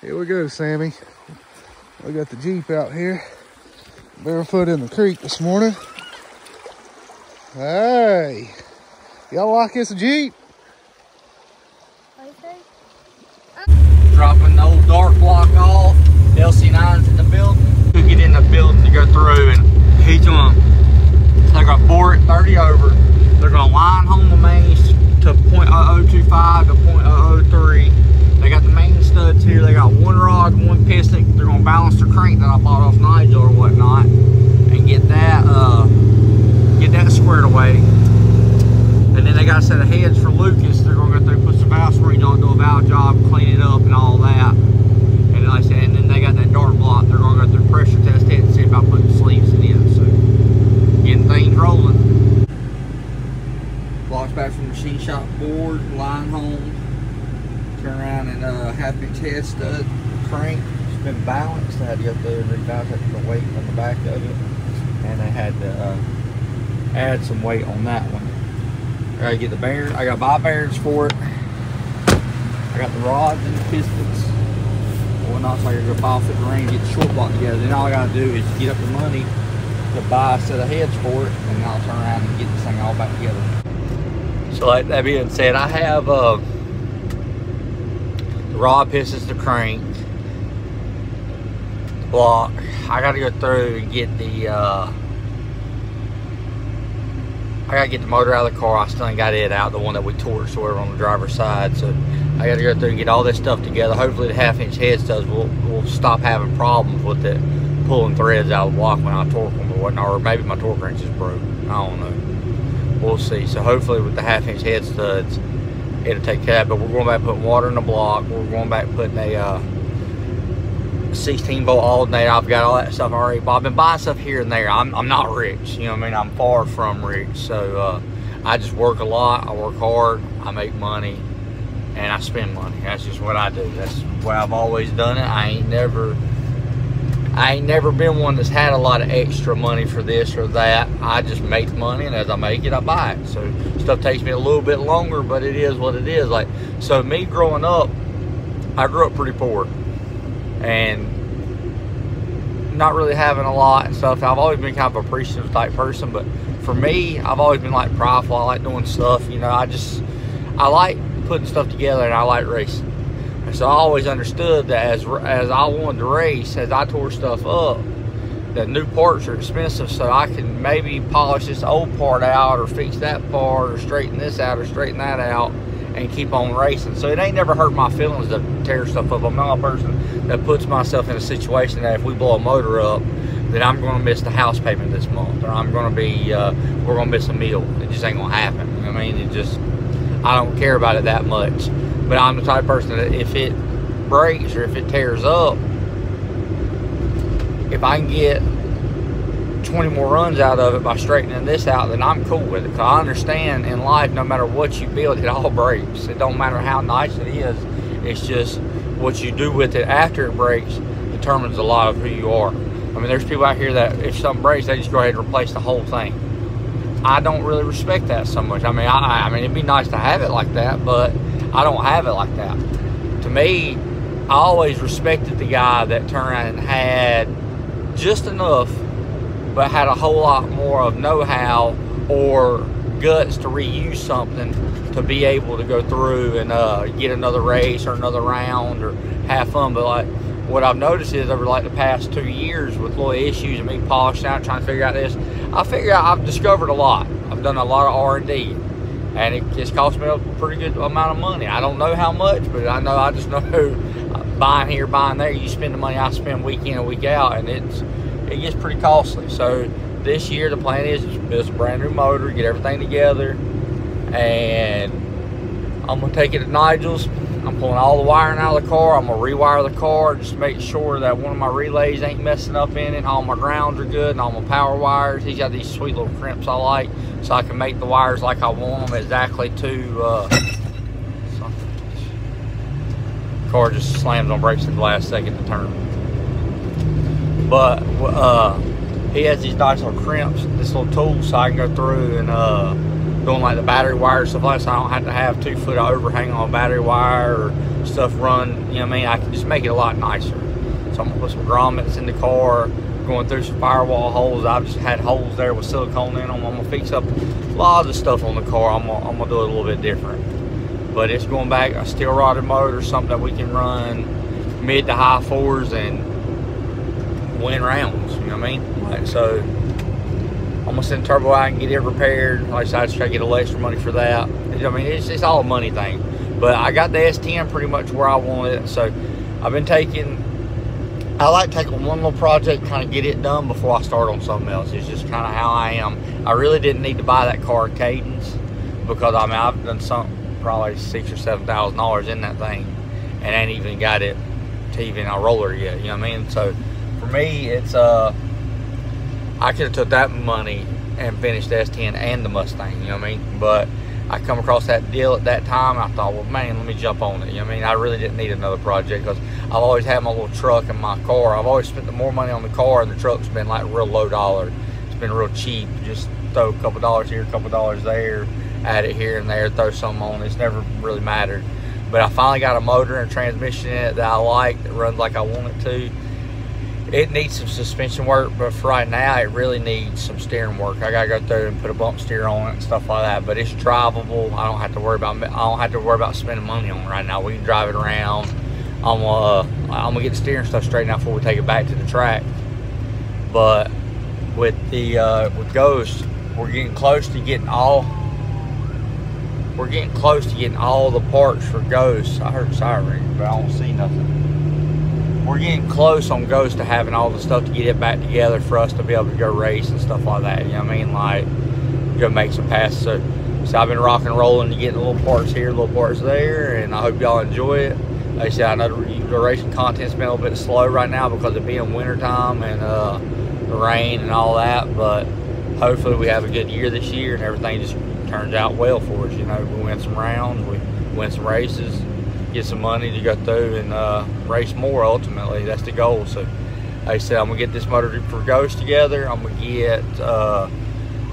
Here we go, Sammy. We got the Jeep out here. Barefoot in the creek this morning. Hey, y'all like this Jeep? Dropping the old dark block off. The LC9's in the building. We get in the building to go through, and he's going. They're gonna bore it 30 over. They're gonna line home the mains to .0025 to .003. They got the main studs here. They got one rod, one piston. They're gonna balance the crank that I bought off Nigel or whatnot, and get that squared away. And then they got a set of heads for Lucas. They're gonna go through, put some valve springs on, do a valve job, clean it up, and all that. And like I said, and then they got that dart block. They're gonna go through pressure test it and see about putting sleeves in it. So getting things rolling. Blocks back from the machine shop board, line home. Turn around and half-inch head stud crank. It's been balanced. I had to go through and rebalance it for the weight on the back of it, and I had to add some weight on that one. I gotta get the bearings. I got bob bearings for it. I got the rods and the pistons. Well, not so I gotta go buy fit the range, get the short block together. Then all I gotta do is get up the money to buy a set of heads for it, and then I'll turn around and get this thing all back together. So like that being said, I have the rod pistons, the crank, the block. I gotta go through and get the I gotta get the motor out of the car. I still ain't got it out, the one that we torched over on the driver's side. So I gotta go through and get all this stuff together. Hopefully the half-inch head studs will stop having problems with it pulling threads out of the block when I torque them or whatnot, or maybe my torque wrench is broke. I don't know. We'll see. So hopefully with the half-inch head studs, it'll take care of it. But we're going back putting water in the block. We're going back putting a 16-volt alternator. I've got all that stuff already. But I've been buying stuff here and there. I'm not rich, you know what I mean? I'm far from rich. So I just work a lot. I work hard. I make money, and I spend money. That's just what I do. That's the way I've always done it. I ain't never been one that's had a lot of extra money for this or that. I just make money, and as I make it, I buy it. So stuff takes me a little bit longer, but it is what it is. Like, so me growing up, I grew up pretty poor and not really having a lot and stuff. I've always been kind of appreciative type person, but for me, I've always been like prideful. I like doing stuff, you know. I like putting stuff together, and I like racing. So I always understood that as I wanted to race, as I tore stuff up, that new parts are expensive, so I can maybe polish this old part out, or fix that part, or straighten this out, or straighten that out, and keep on racing. So it ain't never hurt my feelings to tear stuff up. I'm not a person that puts myself in a situation that if we blow a motor up, that I'm going to miss the house payment this month, or I'm going to be, we're going to miss a meal. It just ain't going to happen. I mean, I don't care about it that much. But I'm the type of person that if it breaks or if it tears up, if I can get 20 more runs out of it by straightening this out, then I'm cool with it. Because I understand in life, no matter what you build, it all breaks. It don't matter how nice it is. It's just what you do with it after it breaks determines a lot of who you are. I mean, there's people out here that if something breaks, they just go ahead and replace the whole thing. I don't really respect that so much. I mean, I mean, it'd be nice to have it like that, but I don't have it like that. To me, I always respected the guy that turned around and had just enough, but had a whole lot more of know-how or guts to reuse something to be able to go through and get another race or another round or have fun. But like what I've noticed is over like the past 2 years with little issues and me polishing out, trying to figure out this, I figure out I've discovered a lot. I've done a lot of R&D. And it just cost me a pretty good amount of money. I don't know how much, but I just know buying here, buying there, you spend the money I spend week in and week out, and it gets pretty costly. So this year the plan is to build a brand new motor, get everything together, and I'm gonna take it to Nigel's. I'm pulling all the wiring out of the car. I'm gonna rewire the car just to make sure that one of my relays ain't messing up in it. All my grounds are good, and all my power wires. He's got these sweet little crimps I like, so I can make the wires like I want them exactly to. Car just slams on brakes at the last second to turn. But he has these nice little crimps, this little tool, so I can go through and doing like the battery wire stuff like that, so I don't have to have 2 foot of overhang on battery wire or stuff run, you know what I mean? I can just make it a lot nicer. So I'm gonna put some grommets in the car, going through some firewall holes. I've just had holes there with silicone in them. I'm gonna fix up a lot of the stuff on the car. I'm gonna do it a little bit different. But it's going back a steel rotted motor, something that we can run mid to high 4s and win rounds, you know what I mean? Like, so I'm gonna send turbo out and get it repaired. Like I said, I just try to get a little extra money for that. I mean, it's all a money thing. But I got the S10 pretty much where I want it. So I've been I like taking one little project, kind of get it done before I start on something else. It's just kind of how I am. I really didn't need to buy that car Cadence, because I mean, I've done something probably $6,000 or $7,000 in that thing and ain't even got it to even a roller yet, you know what I mean? So for me, it's I could have took that money and finished the S10 and the Mustang, you know what I mean? But I come across that deal at that time, and I thought, well, man, let me jump on it. You know what I mean? I really didn't need another project, because I've always had my little truck and my car. I've always spent more money on the car, and the truck's been like real low dollar. It's been real cheap. Just throw a couple dollars here, a couple dollars there, add it here and there, throw something on. It's never really mattered. But I finally got a motor and transmission in it that I like, that runs like I want it to. It needs some suspension work, but for right now, it really needs some steering work. I gotta go through and put a bump steer on it and stuff like that. But it's drivable. I don't have to worry about spending money on it right now. We can drive it around. I'm gonna get the steering stuff straightened out before we take it back to the track. But with with Ghost, we're getting close to getting all the parts for Ghost. I heard siren, but I don't see nothing. We're getting close on Ghost to having all the stuff to get it back together for us to be able to go race and stuff like that. You know what I mean? Like, go make some passes. So I've been rocking and rolling to getting little parts here, little parts there, and I hope y'all enjoy it. Like I said, I know the racing content's been a little bit slow right now because of being wintertime and the rain and all that, but hopefully we have a good year this year and everything just turns out well for us. You know, we win some rounds, we win some races, get some money to go through and race more. Ultimately, that's the goal. So like I said, I'm gonna get this motor for Ghost together. I'm gonna get the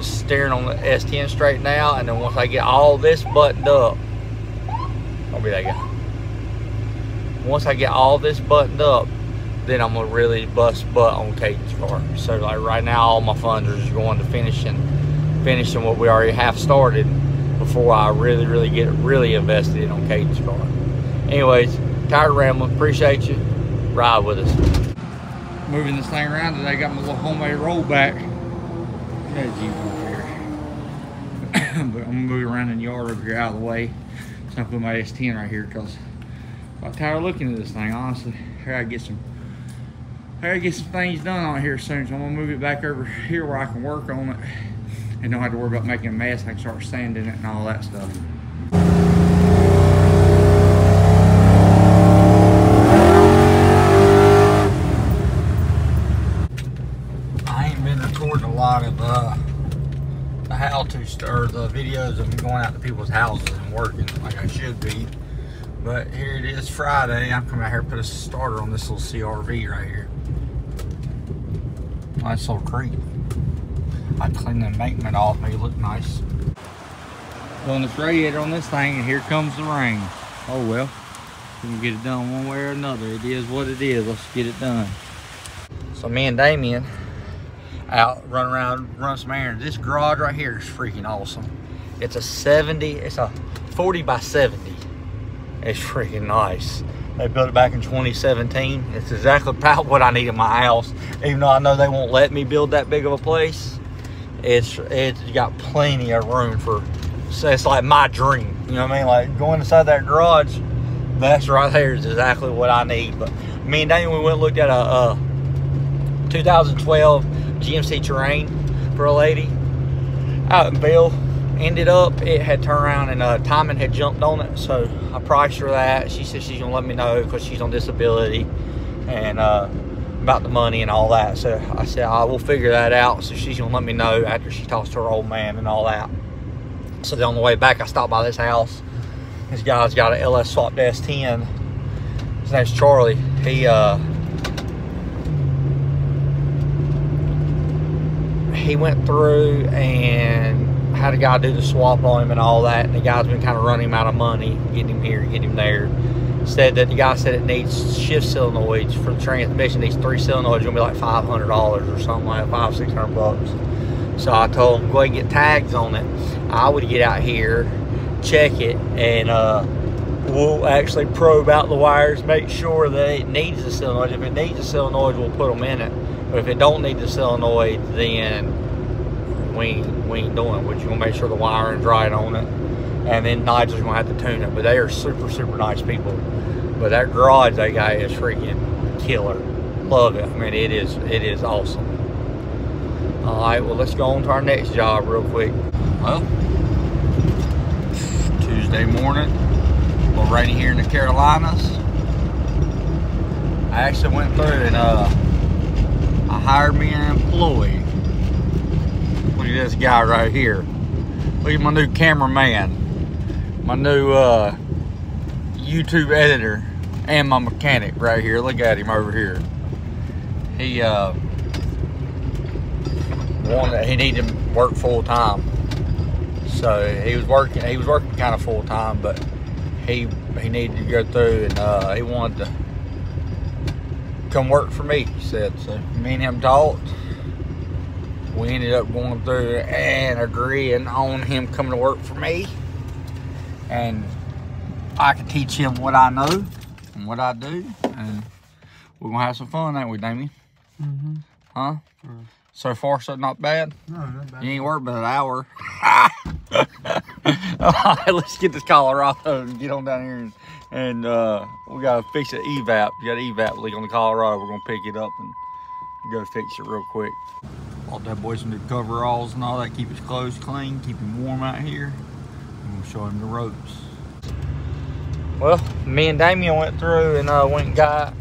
steering on the S10 straightened out, and then once I get all this buttoned up, I'll be that guy. Once I get all this buttoned up, then I'm gonna really bust butt on Cadence car. So like right now, all my funds are just going to finishing what we already have started before I really get invested on Cadence car. Anyways, tired of rambling. Appreciate you. Ride with us. Moving this thing around today. Got my little homemade rollback. Got a Jeep over here. But I'm gonna move it around in the yard over here out of the way. So I put my S10 right here because I'm tired of looking at this thing, honestly. I gotta get some things done on here soon. So I'm gonna move it back over here where I can work on it and don't have to worry about making a mess. I can start sanding it and all that stuff. The videos of me going out to people's houses and working like I should be, but here it is Friday. I'm coming out here to put a starter on this little CRV right here. Nice little creek. I clean the embankment off, make it look nice. Doing this radiator on this thing, and here comes the rain. Oh well, we can get it done one way or another. It is what it is. Let's get it done. So me and Damien out running around, run some errands. This garage right here is freaking awesome. It's a 40 by 70. It's freaking nice. They built it back in 2017. It's exactly about what I need in my house. Even though I know they won't let me build that big of a place, it's got plenty of room for. So it's like my dream. You know what I mean? Like going inside that garage, that's right there is exactly what I need. But me and Daniel, we went and looked at a 2012 GMC Terrain for a lady out in Bill. Ended up, it had turned around and timing had jumped on it, so I priced her that. She said she's gonna let me know because she's on disability and about the money and all that. So I said I will figure that out. So she's gonna let me know after she talks to her old man and all that. So then on the way back, I stopped by this house. This guy's got an LS swapped S10. His name's Charlie. He went through and had a guy do the swap on him and all that, and the guy's been kind of running him out of money, getting him here, getting him there. Said that the guy said it needs shift solenoids for the transmission. These 3 solenoids gonna be like $500 or something like that, $500-600 bucks. So I told him, go ahead and get tags on it. I would get out here, check it, and we'll actually probe out the wires, make sure that it needs a solenoid. If it needs a solenoid, we'll put them in it. But if it don't need the solenoid, then we ain't doing it. We're just gonna make sure the wiring's right on it. And then Nigel's gonna have to tune it. But they are super, super nice people. But that garage they got is freaking killer. Love it. I mean, it is awesome. All right, well, let's go on to our next job real quick. Well, Tuesday morning, a little rainy here in the Carolinas. I actually went through and I hired me an employee. Look at this guy right here. Look at my new cameraman, my new YouTube editor, and my mechanic right here. Look at him over here. He he needed to work full time, so he was working kind of full time, but he needed to go through, and he wanted to come work for me, he said. So me and him talked. We ended up going through and agreeing on him coming to work for me, and I can teach him what I know and what I do, and we're gonna have some fun, ain't we, Damien? Mm-hmm. Huh? Mm. So far, so not bad? No, not bad. You ain't worked but an hour. All right, let's get this Colorado and get on down here, and we gotta fix the evap. You got an evap leak on the Colorado. We're gonna pick it up and go fix it real quick. Bought that boy some new coveralls and all that, keep his clothes clean, keep him warm out here. I'm gonna show him the ropes. Well, me and Damien went through and went and got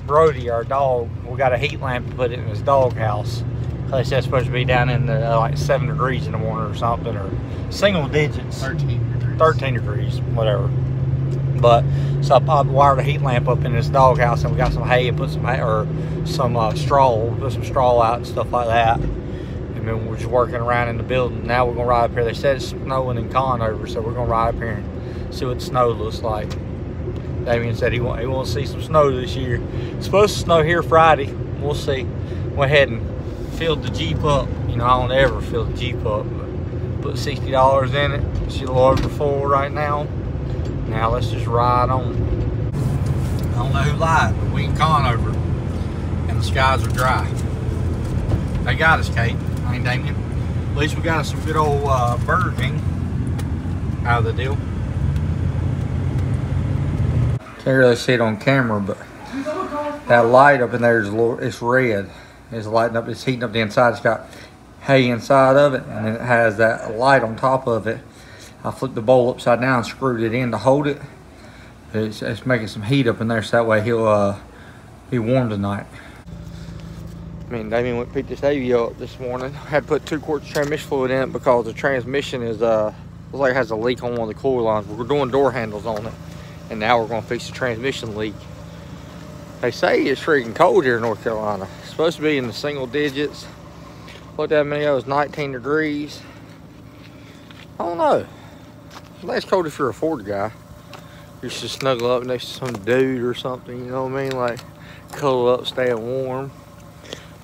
Brody, our dog. We got a heat lamp to put it in his dog house. They said it's supposed to be down in the like 7 degrees in the morning or something, or single digits. 13 degrees, whatever. But so I wired a heat lamp up in this dog house, and we got some hay and put some hay, or some straw, put some straw out and stuff like that. And then we're just working around in the building. Now we're gonna ride up here. They said it's snowing in Conover, so we're gonna ride up here and see what the snow looks like. Damien said he wants to see some snow this year. It's supposed to snow here Friday. We'll see. Went ahead and filled the Jeep up. You know, I don't ever fill the Jeep up, but put $60 in it. She's a little over full right now. Now let's just ride on. I don't know who lied, but we in Conover and the skies are dry. They got us, Kate. I mean, Damien. At least we got us some good old Burger King out of the deal. Can't really see it on camera, but that light up in there is a little, it's red. It's lighting up, it's heating up the inside. It's got hay inside of it, and then it has that light on top of it. I flipped the bowl upside down, screwed it in to hold it. It's making some heat up in there, so that way he'll be warm tonight. Me and Damien went and picked this AV up this morning. Had to put 2 quarts of transmission fluid in it because the transmission is looks like it has a leak on one of the coil lines. We're doing door handles on it, and now we're gonna fix the transmission leak. They say it's freaking cold here in North Carolina. It's supposed to be in the single digits. Looked at me, it was 19 degrees. I don't know. It's cold if you're a Ford guy. You should snuggle up next to some dude or something, you know what I mean? Like, cuddle up, staying warm.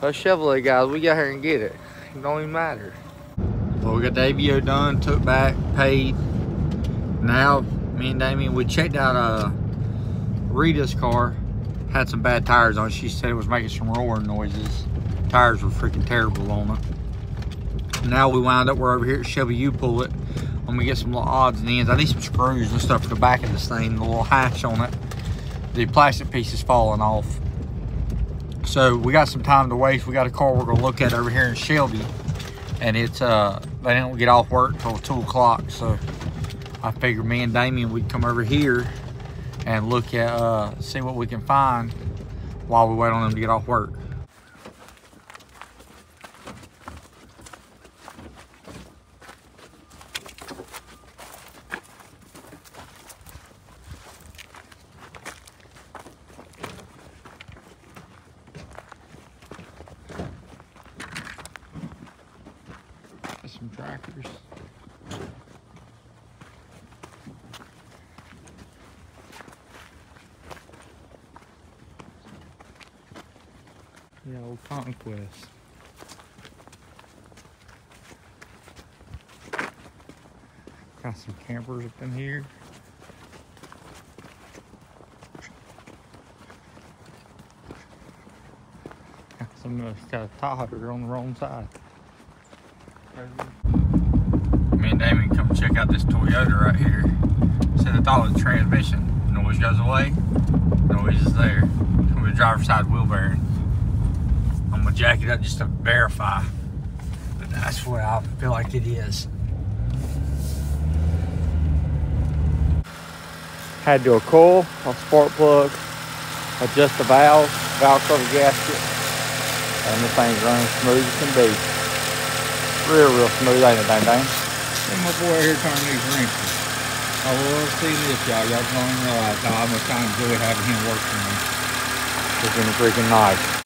Us Chevrolet guys, we got here and get it. It don't even matter. Well, we got the ABO done, took back, paid. Now, me and Damien, we checked out Rita's car. Had some bad tires on it. She said it was making some roaring noises. Tires were freaking terrible on it. Now we wound up, we're over here at Chevy U-Pull-It. I'm gonna get some little odds and ends. I need some screws and stuff for the back of this thing, the little hatch on it. The plastic piece is falling off. So we got some time to waste. We got a car we're gonna look at over here in Shelby, and it's they don't get off work till 2 o'clock. So I figured me and Damien would come over here and look at see what we can find while we wait on them to get off work. Some tractors. Yeah, old Conquest. Got some campers up in here. Got some got a Tahoe on the wrong side. Me and Damien come check out this Toyota right here. Said I thought it was the transmission. Noise goes away. Noise is there. It's gonna be the driver's side wheel bearing. I'm gonna jack it up just to verify. But that's what I feel like it is. Had to do a coil, a spark plug, adjust the valve cover gasket, and the thing's running smooth as can be. Real smooth, ain't it, Dang Dang? Look at my boy here turning these wrenches. I love seeing this, y'all. Y'all don't realize how much I enjoy having him work for me. It's been freaking nice.